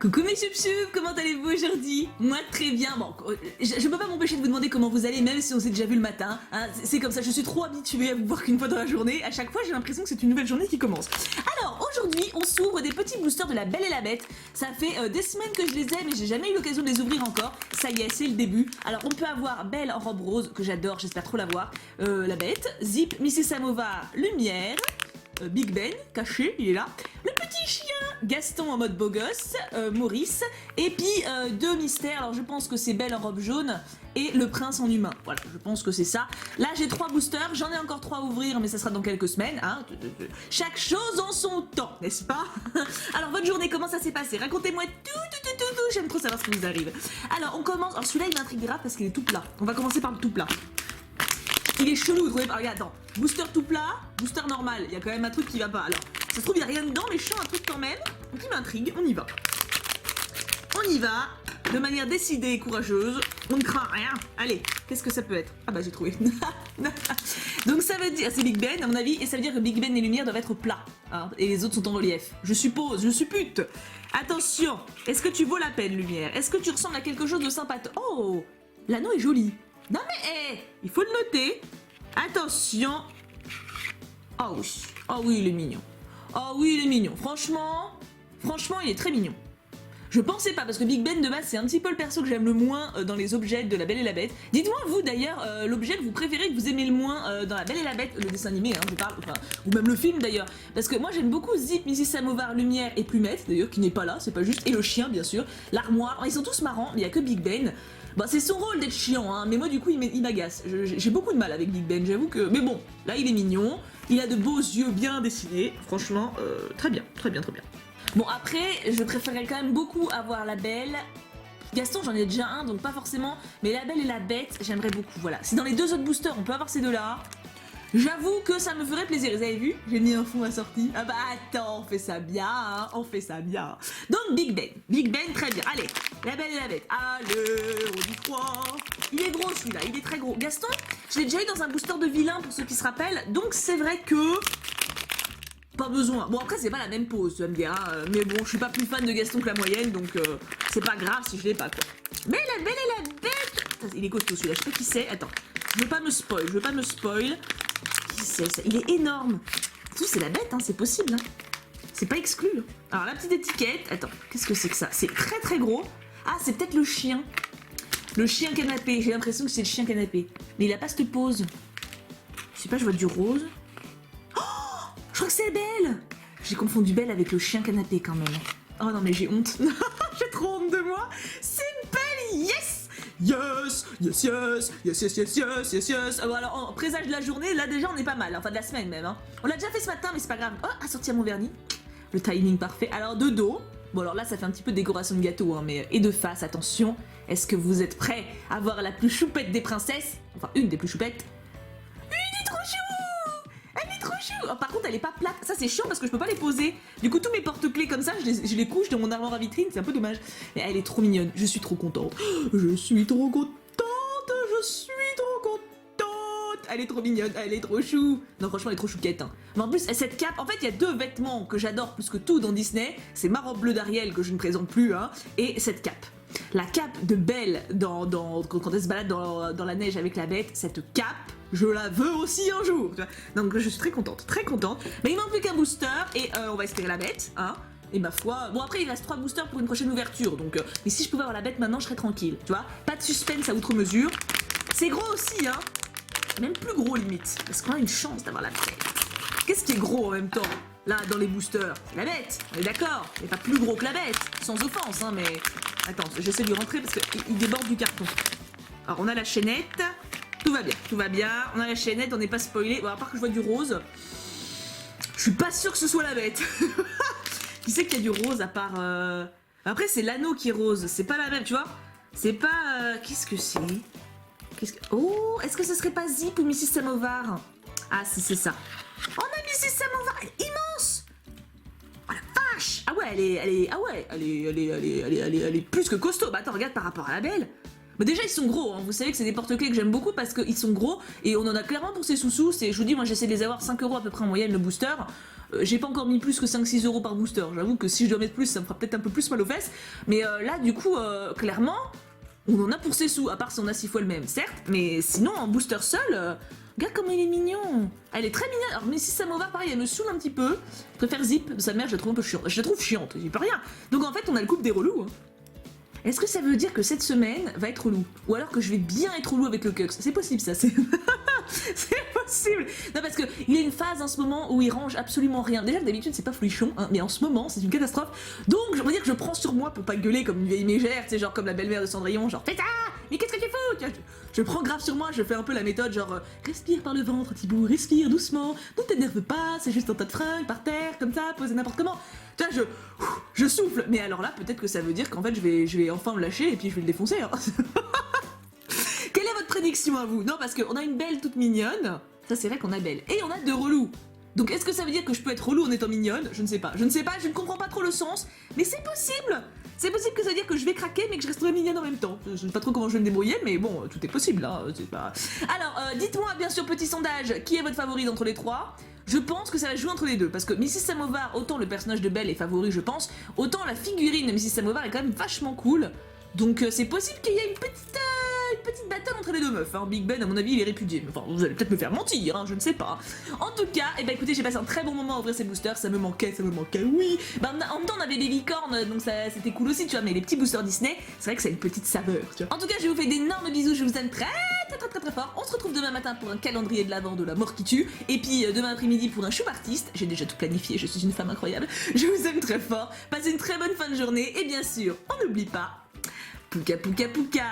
Coucou mes choup-choup, comment allez-vous aujourd'hui? Moi très bien, bon, je peux pas m'empêcher de vous demander comment vous allez même si on s'est déjà vu le matin, hein, c'est comme ça, je suis trop habituée à vous voir qu'une fois dans la journée, à chaque fois j'ai l'impression que c'est une nouvelle journée qui commence. Alors aujourd'hui on s'ouvre des petits boosters de la Belle et la Bête, ça fait des semaines que je les ai mais j'ai jamais eu l'occasion de les ouvrir encore, ça y est c'est le début. Alors on peut avoir Belle en robe rose, que j'adore, j'espère trop la voir, la Bête, Zip, Mrs Samovar, Lumière, Big Ben, caché, il est là. Le petit chien, Gaston en mode beau gosse, Maurice, et puis deux mystères, alors je pense que c'est Belle en robe jaune et le prince en humain. Voilà, je pense que c'est ça. Là j'ai 3 boosters, j'en ai encore 3 à ouvrir, mais ça sera dans quelques semaines. Hein. Chaque chose en son temps, n'est-ce pas? Alors votre journée, comment ça s'est passé? Racontez-moi tout, j'aime trop savoir ce qui vous arrive. Alors on commence, alors celui-là il m'intrigue grave parce qu'il est tout plat. On va commencer par le tout plat. Il est chelou, vous trouvez pas? Regarde, attends. Booster tout plat, booster normal. Il y a quand même un truc qui va pas. Alors, ça se trouve, il n'y a rien dedans, mais je sens un truc quand même qui m'intrigue. On y va. On y va, de manière décidée et courageuse. On ne craint rien. Allez, qu'est-ce que ça peut être? Ah bah, j'ai trouvé. Donc, ça veut dire, c'est Big Ben, à mon avis, et ça veut dire que Big Ben et Lumière doivent être plats. Hein, et les autres sont en relief. Je suppose, je suppute. Attention, est-ce que tu vaux la peine, Lumière? Est-ce que tu ressembles à quelque chose de sympa? Oh, l'anneau est joli. Non mais, il faut le noter. Attention. Oh oui, il est mignon. Oh oui, il est mignon. Franchement, il est très mignon. Je pensais pas, parce que Big Ben de base, c'est un petit peu le perso que j'aime le moins dans les objets de La Belle et la Bête. Dites-moi, vous d'ailleurs, l'objet que vous préférez, que vous aimez le moins dans La Belle et la Bête, le dessin animé, hein, je parle, enfin, ou même le film d'ailleurs. Parce que moi j'aime beaucoup Zip, Mrs Samovar, Lumière et Plumette, d'ailleurs, qui n'est pas là, c'est pas juste, et le chien bien sûr, l'armoire, ils sont tous marrants, mais il y a que Big Ben. Bah c'est son rôle d'être chiant, hein, mais moi du coup il m'agace. J'ai beaucoup de mal avec Big Ben, j'avoue que... Mais bon, là il est mignon, il a de beaux yeux bien dessinés, franchement, très bien. Bon après, je préférerais quand même beaucoup avoir la Belle. Gaston j'en ai déjà un, donc pas forcément, mais la Belle et la Bête, j'aimerais beaucoup, voilà. Si dans les deux autres boosters on peut avoir ces deux-là, j'avoue que ça me ferait plaisir. Vous avez vu? J'ai mis un fond assorti. Ah bah attends, on fait ça bien, hein, on fait ça bien. Donc Big Ben, très bien. Allez, la Belle et la Bête. Allez, on y croit. Il est gros celui-là, il est très gros. Gaston, je l'ai déjà eu dans un booster de vilain pour ceux qui se rappellent. Donc c'est vrai que... pas besoin. Bon après c'est pas la même pose, tu vas me dire. Hein, mais bon, je suis pas plus fan de Gaston que la moyenne, donc c'est pas grave si je l'ai pas quoi. Mais la Belle et la Bête... Il est costaud celui-là, je sais pas qui c'est. Attends, je veux pas me spoil. Qui c'est ça? Il est énorme. C'est la Bête, hein, c'est possible. Hein. C'est pas exclu. Alors la petite étiquette, attends, qu'est-ce que c'est que ça? C'est très très gros. Ah, c'est peut-être le chien. Le chien canapé, j'ai l'impression que c'est le chien canapé. Mais il a pas cette pose. Je sais pas, je vois du rose. Oh, je crois que c'est Belle. J'ai confondu Belle avec le chien canapé quand même. Oh non mais j'ai honte. J'ai trop honte de moi. C'est Belle, yes. Yes. Alors, en présage de la journée, là déjà on est pas mal, enfin de la semaine même. Hein. On l'a déjà fait ce matin, mais c'est pas grave. Oh, assortir mon vernis. Le timing parfait. Alors de dos. Bon alors là ça fait un petit peu de décoration de gâteau, hein, mais et de face, attention. Est-ce que vous êtes prêts à voir la plus choupette des princesses? Enfin une des plus choupettes. Elle est trop chou. Elle est trop chou. Oh, par contre elle est pas plate. Ça c'est chiant parce que je peux pas les poser. Du coup tous mes porte-clés comme ça, je les couche dans mon armoire à vitrine. C'est un peu dommage. Mais elle est trop mignonne. Je suis trop contente. Je suis trop contente. Elle est trop mignonne, elle est trop chou. Non franchement elle est trop chouquette. Hein. Mais en plus cette cape, en fait il y a 2 vêtements que j'adore plus que tout dans Disney. C'est ma robe bleue d'Ariel que je ne présente plus, hein, et cette cape. La cape de Belle quand elle se balade dans la neige avec la Bête, cette cape, je la veux aussi un jour. Donc je suis très contente. Mais il manque plus qu'un booster et on va espérer la Bête, hein. Et ma foi, bon après il reste 3 boosters pour une prochaine ouverture, donc mais si je pouvais avoir la Bête maintenant je serais tranquille, tu vois. Pas de suspense à outre mesure. C'est gros aussi, hein. Même plus gros limite, parce qu'on a une chance d'avoir la Bête. Qu'est-ce qui est gros en même temps, là, dans les boosters? La Bête, on est d'accord, il n'est pas plus gros que la Bête, sans offense, hein, mais... Attends, j'essaie de lui rentrer parce qu'il déborde du carton. Alors, on a la chaînette, tout va bien, on a la chaînette, on n'est pas spoilé. Bon, à part que je vois du rose, je suis pas sûre que ce soit la Bête. Qui sait qu'il y a du rose à part... Après, c'est l'anneau qui est rose, c'est pas la même, tu vois. C'est pas... Qu'est-ce que c'est? Oh, est-ce que ce serait pas Zip ou Mrs Samovar? Ah si c'est ça. Oh mais Mrs Samovar, elle est immense. Oh la vache. Ah ouais, elle est plus que costaud. Bah attends, regarde par rapport à la Belle. Mais déjà ils sont gros, hein. Vous savez que c'est des porte-clés que j'aime beaucoup parce qu'ils sont gros et on en a clairement pour ses sous-sous. Je vous dis, moi j'essaie de les avoir 5 € à peu près en moyenne le booster. J'ai pas encore mis plus que 5-6 euros par booster. J'avoue que si je dois mettre plus, ça me fera peut-être un peu plus mal aux fesses. Mais là, du coup, clairement, on en a pour ses sous. À part si on a 6 fois le même, certes. Mais sinon, en booster seul, regarde comment il est mignon. Elle est très mignonne. Alors, mais si Samovar, pareil, elle me saoule un petit peu. Je préfère Zip. Sa mère, je la trouve un peu chiante. Je la trouve chiante, j'y peux rien. Donc en fait, on a le couple des relous. Hein. Est-ce que ça veut dire que cette semaine va être relou? Ou alors que je vais bien être relou avec le Cux? C'est possible ça, c'est... c'est possible. Non parce que il y a une phase en ce moment où il range absolument rien. Déjà d'habitude c'est pas folichon, hein, mais en ce moment c'est une catastrophe. Donc je veux dire que je prends sur moi pour pas gueuler comme une vieille mégère, tu sais, genre comme la belle-mère de Cendrillon, genre fais ça. Mais qu'est-ce que tu fous? Tu vois, je prends grave sur moi, je fais un peu la méthode genre respire par le ventre Thibaut, respire doucement, ne t'énerve pas, c'est juste un tas de fringues par terre comme ça, posé n'importe comment. Tu vois, je souffle, mais alors là peut-être que ça veut dire qu'en fait je vais enfin me lâcher et puis je vais le défoncer. Hein. Quelle est votre prédiction à vous? Non, parce qu'on a une belle toute mignonne. Ça, c'est vrai qu'on a belle. Et on a deux relous. Donc, est-ce que ça veut dire que je peux être relou en étant mignonne? Je ne sais pas. Je ne sais pas, je ne comprends pas trop le sens. Mais c'est possible! C'est possible que ça veut dire que je vais craquer, mais que je resterai mignonne en même temps. Je ne sais pas trop comment je vais me débrouiller, mais bon, tout est possible, hein. C'est pas... Alors, dites-moi, bien sûr, petit sondage, qui est votre favori d'entre les trois? Je pense que ça va jouer entre les deux, parce que Mrs. Samovar, autant le personnage de Belle est favori, je pense, autant la figurine de Mrs. Samovar est quand même vachement cool. Donc, c'est possible qu'il y ait une petite bataille entre les deux meufs. Hein. Big Ben, à mon avis, il est répudié. Enfin, vous allez peut-être me faire mentir, hein, je ne sais pas. En tout cas, eh ben, écoutez, j'ai passé un très bon moment à ouvrir ces boosters. Ça me manquait, oui. Ben, en même temps, on avait des licornes, donc c'était cool aussi, tu vois. Mais les petits boosters Disney, c'est vrai que c'est une petite saveur, tu vois. En tout cas, je vous fais d'énormes bisous. Je vous aime très fort. On se retrouve demain matin pour un calendrier de l'Avent de la mort qui tue. Et puis, demain après-midi pour un chou artiste. J'ai déjà tout planifié, je suis une femme incroyable. Je vous aime très fort. Passez une très bonne fin de journée. Et bien sûr, on n'oublie pas, Pouka Pouka Pouka.